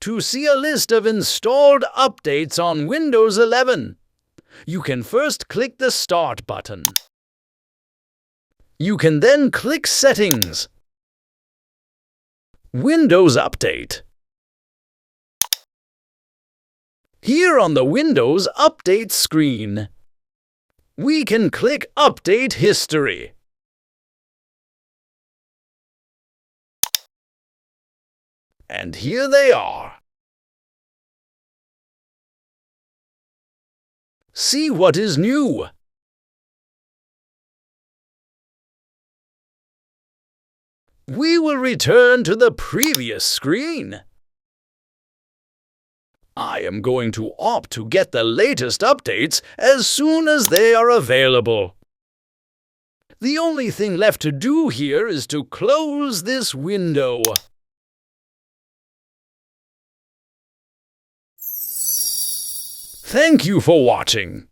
To see a list of installed updates on Windows 11, you can first click the Start button. You can then click Settings, Windows Update. Here on the Windows Update screen, we can click Update History. And here they are. See what is new. We will return to the previous screen. I am going to opt to get the latest updates as soon as they are available. The only thing left to do here is to close this window. Thank you for watching.